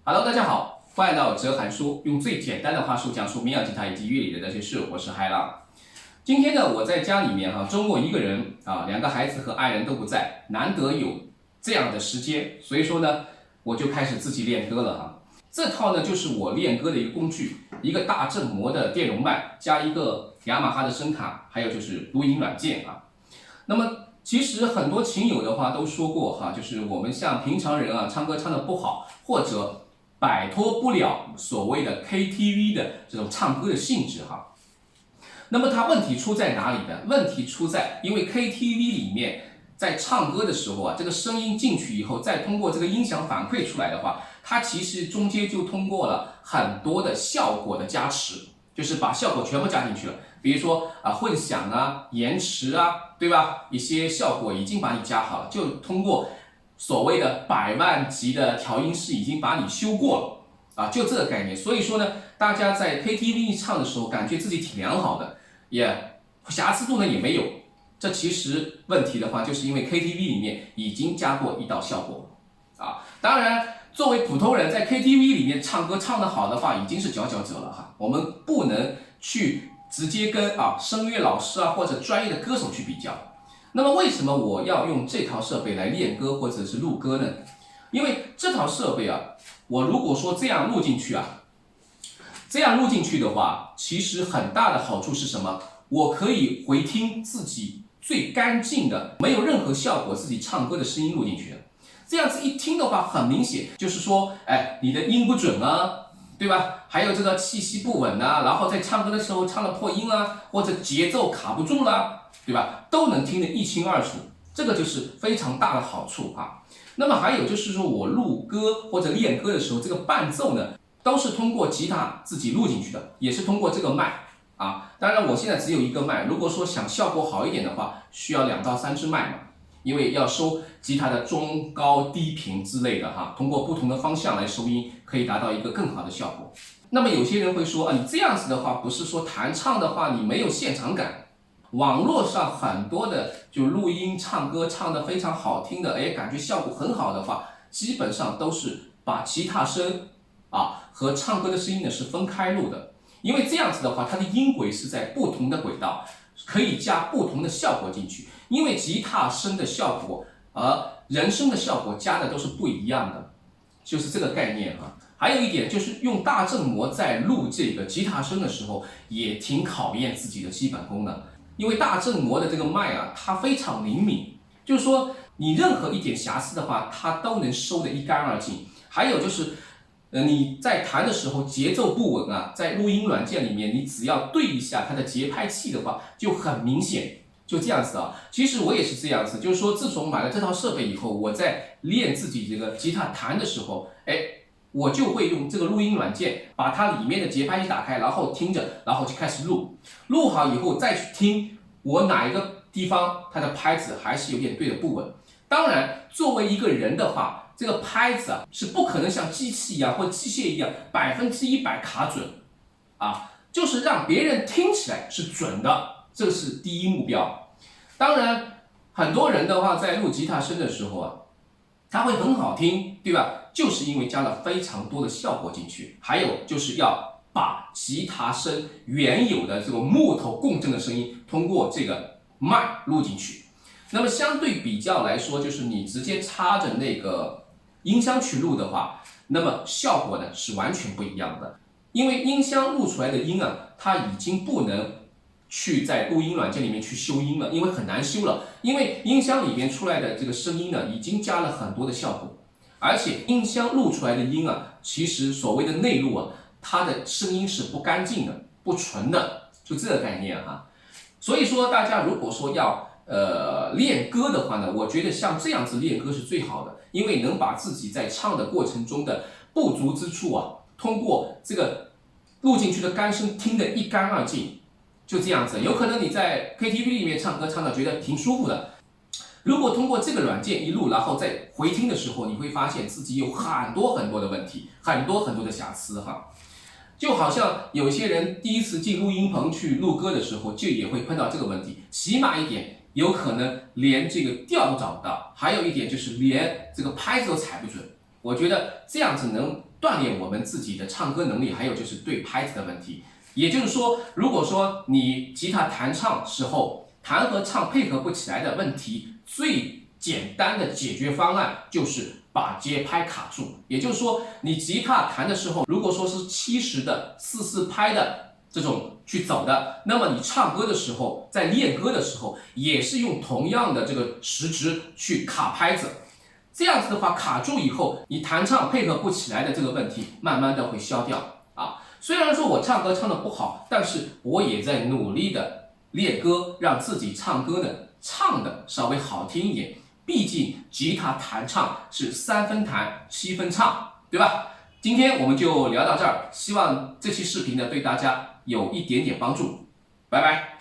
Hello，大家好，欢迎来到哲涵说，用最简单的话术讲述民谣吉他以及乐理的那些事。我是海浪。今天呢，我在家里面周末一个人2个孩子和爱人都不在，难得有这样的时间，所以说呢，我就开始自己练歌了。这套呢就是我练歌的一个工具，一个大振膜的电容麦，加一个雅马哈的声卡，还有就是录音软件。那么其实很多琴友的话都说过就是我们像平常人唱歌唱得不好，或者摆脱不了所谓的 KTV 的这种唱歌的性质那么它问题出在哪里呢？问题出在因为 KTV 里面在唱歌的时候这个声音进去以后，再通过这个音响反馈出来的话，它其实中间就通过了很多的效果的加持，就是把效果全部加进去了。比如说混响延迟对吧？一些效果已经把你加好了，就通过所谓的100万级的调音师已经把你修过了就这个概念。所以说呢，大家在 KTV 唱的时候，感觉自己挺良好的，也瑕疵度呢也没有。这其实问题的话，就是因为 KTV 里面已经加过一道效果当然，作为普通人在 KTV 里面唱歌唱得好的话，已经是佼佼者了我们不能去直接跟声乐老师或者专业的歌手去比较。那么为什么我要用这套设备来练歌或者是录歌呢？因为这套设备我如果说这样录进去这样录进去的话，其实很大的好处是什么？我可以回听自己最干净的，没有任何效果自己唱歌的声音录进去的。这样子一听的话，很明显就是说，你的音不准对吧？还有这个气息不稳然后在唱歌的时候唱了破音或者节奏卡不住对吧？都能听得一清二楚，这个就是非常大的好处那么还有就是说，我录歌或者练歌的时候，这个伴奏呢，都是通过吉他自己录进去的，也是通过这个麦当然我现在只有一个麦，如果说想效果好一点的话，需要2到3支麦因为要收吉他的中高低频之类的通过不同的方向来收音，可以达到一个更好的效果。那么有些人会说你这样子的话，不是说弹唱的话你没有现场感？网络上很多的就录音唱歌唱得非常好听的，感觉效果很好的话，基本上都是把吉他声和唱歌的声音呢是分开录的。因为这样子的话，它的音轨是在不同的轨道，可以加不同的效果进去。因为吉他声的效果和人声的效果加的都是不一样的，就是这个概念还有一点就是用大振膜在录这个吉他声的时候，也挺考验自己的基本功的。因为大振膜的这个麦它非常灵敏，就是说你任何一点瑕疵的话，它都能收得一干二净。还有就是你在弹的时候节奏不稳在录音软件里面，你只要对一下它的节拍器的话，就很明显，就这样子其实我也是这样子，就是说自从买了这套设备以后，我在练自己这个吉他弹的时候，我就会用这个录音软件把它里面的节拍器打开，然后听着，然后就开始录。录好以后再去听我哪一个地方它的拍子还是有点对的不稳。当然，作为一个人的话，这个拍子是不可能像机器一样或机械一样100%卡准就是让别人听起来是准的，这是第一目标。当然，很多人的话在录吉他声的时候它会很好听，对吧？就是因为加了非常多的效果进去，还有就是要把吉他声原有的这个木头共振的声音通过这个麦录进去。那么相对比较来说，就是你直接插着那个音箱去录的话，那么效果呢是完全不一样的。因为音箱录出来的音它已经不能去在录音软件里面去修音了，因为很难修了。因为音箱里面出来的这个声音呢，已经加了很多的效果，而且音箱录出来的音其实所谓的内录它的声音是不干净的、不纯的，就这个概念所以说，大家如果说要练歌的话呢，我觉得像这样子练歌是最好的，因为能把自己在唱的过程中的不足之处通过这个录进去的干声听得一干二净。就这样子，有可能你在 KTV 里面唱歌唱得觉得挺舒服的，如果通过这个软件一录，然后再回听的时候，你会发现自己有很多很多的问题，很多很多的瑕疵就好像有些人第一次进录音棚去录歌的时候，就也会碰到这个问题。起码一点，有可能连这个调都找不到，还有一点就是连这个拍子都踩不准。我觉得这样子能锻炼我们自己的唱歌能力，还有就是对拍子的问题。也就是说，如果说你吉他弹唱时候弹和唱配合不起来的问题，最简单的解决方案就是把节拍卡住。也就是说，你吉他弹的时候，如果说是70的4/4拍的这种去走的，那么你唱歌的时候，在练歌的时候，也是用同样的这个时值去卡拍子。这样子的话，卡住以后，你弹唱配合不起来的这个问题，慢慢的会消掉啊。虽然说我唱歌唱的不好，但是我也在努力的练歌，让自己唱歌呢唱的稍微好听一点。毕竟吉他弹唱是3分弹7分唱，对吧？今天我们就聊到这儿，希望这期视频呢对大家有一点点帮助，拜拜。